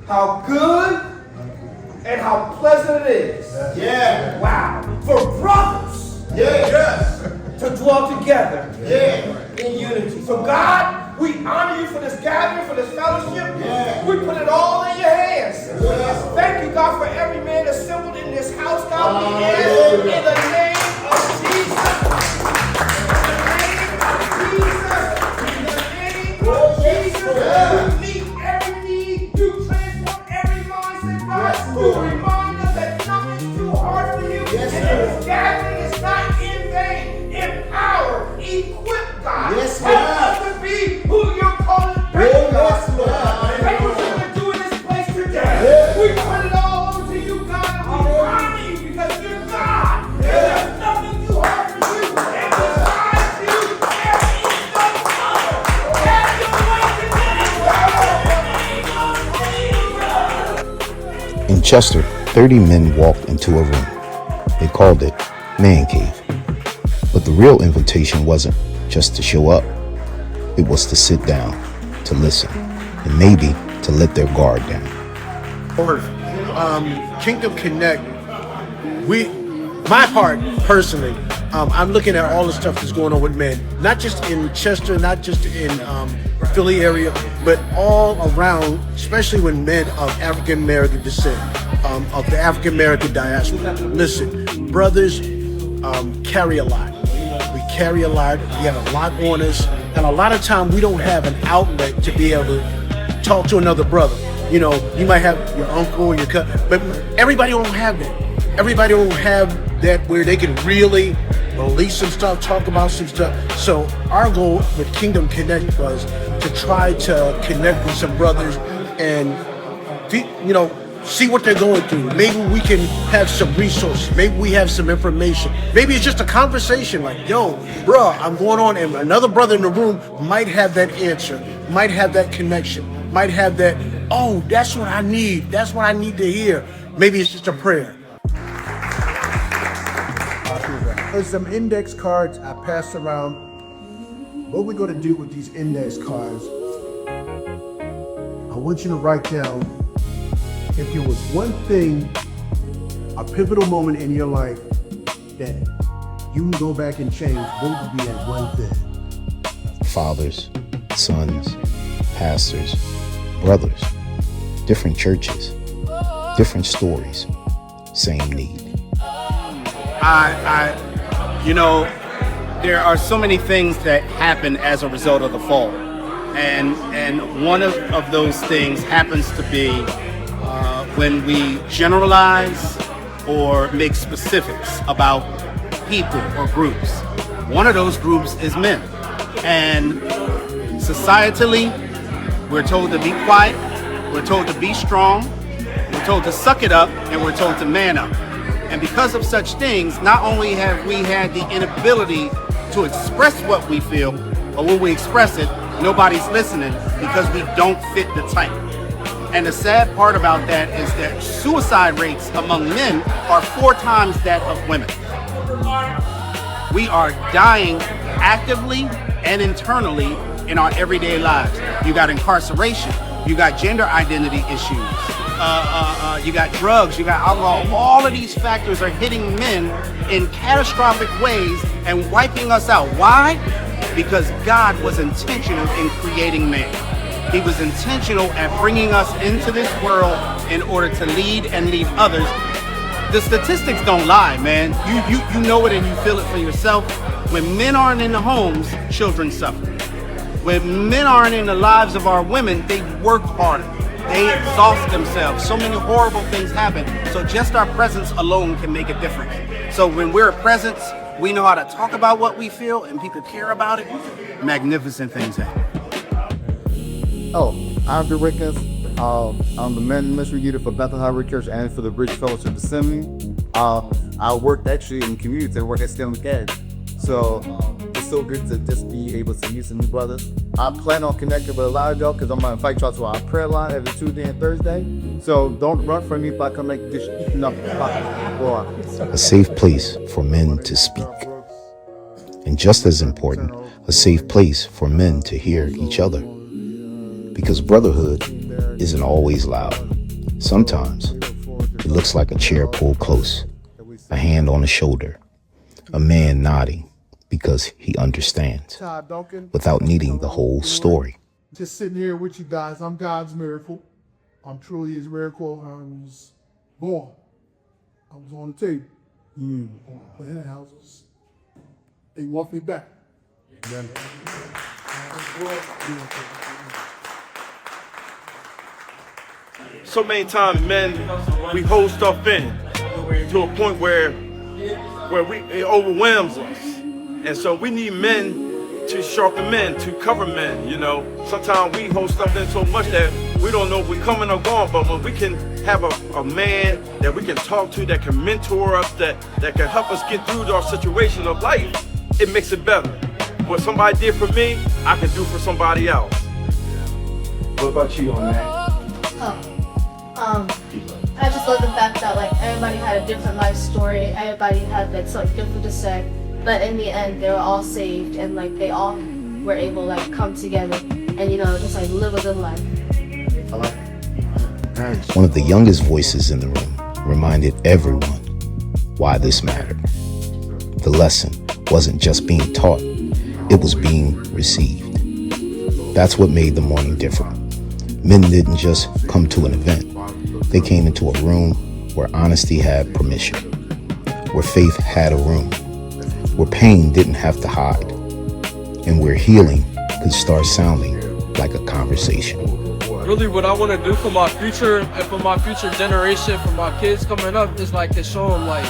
How good and how pleasant it is. Yeah. Wow. For brothers. Yes. To dwell together. Yeah. In unity. So God, we honor you for this gathering, for this fellowship. Yeah. We put it all in your hands. Yeah. Thank you, God, for every man assembled in this house, God. We ask in the name of Jesus. In the name of Jesus. You meet every need. You transform every mindset, God. You remind us that nothing's too hard for you. Yes, and this gathering is not in vain. Empower, equip, God. Yes, help us to be who you're calling to be, God. Thank you for what you're doing in this place today. We put it all over to you, God, and we honor you because you're God. And there's nothing too hard for you. And besides you, there is no other. Have your way today. In Chester, 30 men walked into a room. They called it Man Cave. But the real invitation wasn't just to show up. It was to sit down, to listen, and maybe to let their guard down. Kingdom Konnect, my heart personally, I'm looking at all the stuff that's going on with men, not just in Chester, not just in Philly area, but all around, especially when men of African American descent, of the African American diaspora. Listen, brothers carry a lot. We carry a lot. We have a lot on us, and a lot of time we don't have an outlet to be able to talk to another brother. You know, you might have your uncle, your cousin, but everybody don't have that. Everybody don't have that where they can really release some stuff, talk about some stuff. So our goal with Kingdom Konnect was to try to connect with some brothers and, you know, see what they're going through. Maybe we can have some resources. Maybe we have some information. Maybe it's just a conversation like, yo, bro, I'm going on, and another brother in the room might have that answer, might have that connection, might have that, oh, that's what I need. That's what I need to hear. Maybe it's just a prayer. There's some index cards I passed around. What we're going to do with these index cards, I want you to write down if there was one thing, a pivotal moment in your life that you can go back and change, what would be that one thing? Fathers, sons, pastors, brothers, different churches, different stories, same need. You know, there are so many things that happen as a result of the fall. And one of those things happens to be when we generalize or make specifics about people or groups. One of those groups is men. And societally, we're told to be quiet, we're told to be strong, we're told to suck it up, and we're told to man up. And because of such things, not only have we had the inability to express what we feel, but when we express it, nobody's listening because we don't fit the type. And the sad part about that is that suicide rates among men are 4 times that of women. We are dying actively and internally in our everyday lives. You got incarceration, you got gender identity issues, you got drugs, you got alcohol. All of these factors are hitting men in catastrophic ways and wiping us out. Why? Because God was intentional in creating man. He was intentional at bringing us into this world in order to lead and lead others. The statistics don't lie, man. You know it and you feel it for yourself. When men aren't in the homes, children suffer. When men aren't in the lives of our women, they work harder. They exhaust themselves. So many horrible things happen. So just our presence alone can make a difference. So when we're a presence, we know how to talk about what we feel and people care about it. Magnificent things happen. Oh, I'm Drew Wickens. I'm the ministry leader for Bethel Highway Church and for the Bridge Fellowship Assembly. I worked actually in community. I work at Kingdom Konnect. So it's so good to just be able to meet some new brothers. I plan on connecting with a lot of y'all because I'm going to invite y'all to our prayer line every Tuesday and Thursday. So don't run from me if I come like this. A safe place for men to speak. And just as important, a safe place for men to hear each other. Because brotherhood isn't always loud. Sometimes it looks like a chair pulled close, a hand on the shoulder, a man nodding because he understands without needing the whole story. Just sitting here with you guys. I'm God's miracle. I'm truly his miracle. I was born. I was on the table. Playing houses. They want me back. So many times, men, we hold stuff in to a point where it overwhelms us. And so we need men to sharpen men, to cover men, you know. Sometimes we hold stuff in so much that we don't know if we're coming or going, but when we can have a man that we can talk to, that can mentor us, that can help us get through our situation of life, it makes it better. What somebody did for me, I can do for somebody else. What about you on that? I just love the fact that like everybody had a different life story, everybody had like something different to say, but in the end they were all saved and like they all were able to like come together and you know just like live a good life. One of the youngest voices in the room reminded everyone why this mattered. The lesson wasn't just being taught, it was being received. That's what made the morning different. Men didn't just come to an event. They came into a room where honesty had permission, where faith had a room, where pain didn't have to hide, and where healing could start sounding like a conversation. Really what I want to do for my future and for my future generation, for my kids coming up, is like to show them like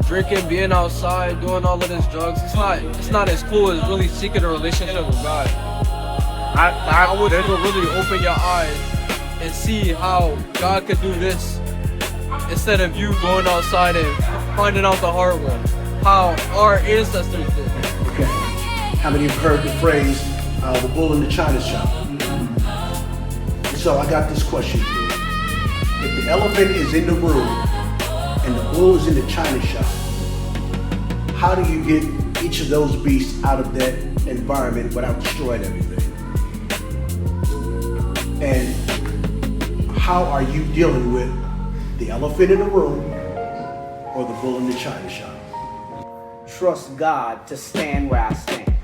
drinking, being outside, doing all of this drugs. It's not as cool as really seeking a relationship with God. I would really open your eyes and see how God could do this instead of you going outside and finding out the hard way. How our ancestors did. Okay. How many have heard the phrase, the bull in the china shop? So I got this question for you. If the elephant is in the room and the bull is in the china shop, how do you get each of those beasts out of that environment without destroying everything? And how are you dealing with the elephant in the room or the bull in the china shop? Trust God to stand where I stand.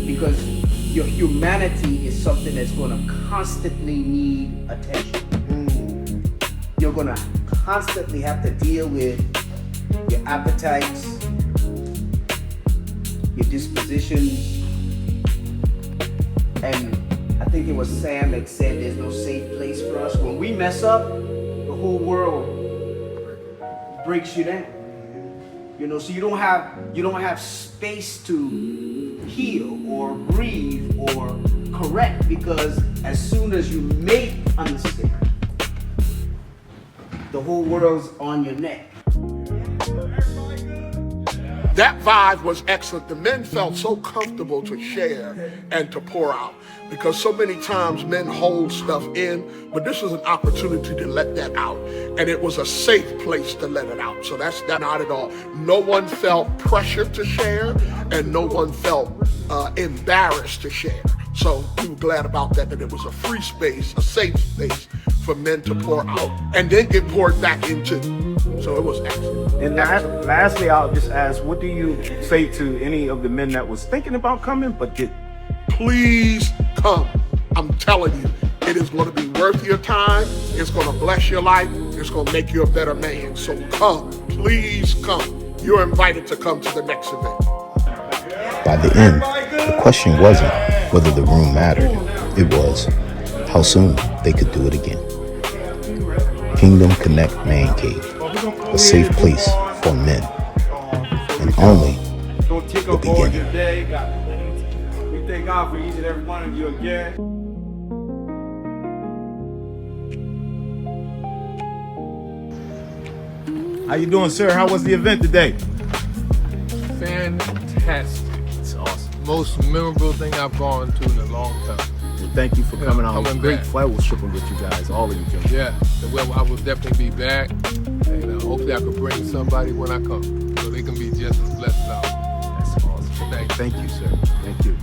Because your humanity is something that's going to constantly need attention. You're going to constantly have to deal with your appetites, your dispositions, and I think it was Sam that said there's no safe place for us. When we mess up, the whole world breaks you down. You know, so you don't have space to heal or breathe or correct, because as soon as you make a mistake, the whole world's on your neck. That vibe was excellent. The men felt so comfortable to share and to pour out, because so many times men hold stuff in, but this was an opportunity to let that out. And it was a safe place to let it out. So that's not at all. No one felt pressured to share, and no one felt embarrassed to share. So we were glad about that it was a free space, a safe space for men to pour out and then get poured back into. So it was excellent. And lastly, I'll just ask, what do you say to any of the men that was thinking about coming but didn't? Please come. I'm telling you, it is going to be worth your time. It's going to bless your life. It's going to make you a better man. So come, please come. You're invited to come to the next event. By the end, the question wasn't whether the room mattered. It was how soon they could do it again. Kingdom Konnect Man Cave, a safe place for men, and only the beginning. We thank God for each and every one of you again. How you doing, sir? How was the event today? Fantastic. It's awesome. Most memorable thing I've gone to in a long time. Well, thank you for coming out. Coming Great back. fellowship with you guys, all of you gentlemen. Yeah, well, I will definitely be back, and hopefully I can bring somebody when I come, so they can be just as blessed as I am. That's awesome. Thank you. Thank you, sir. Thank you.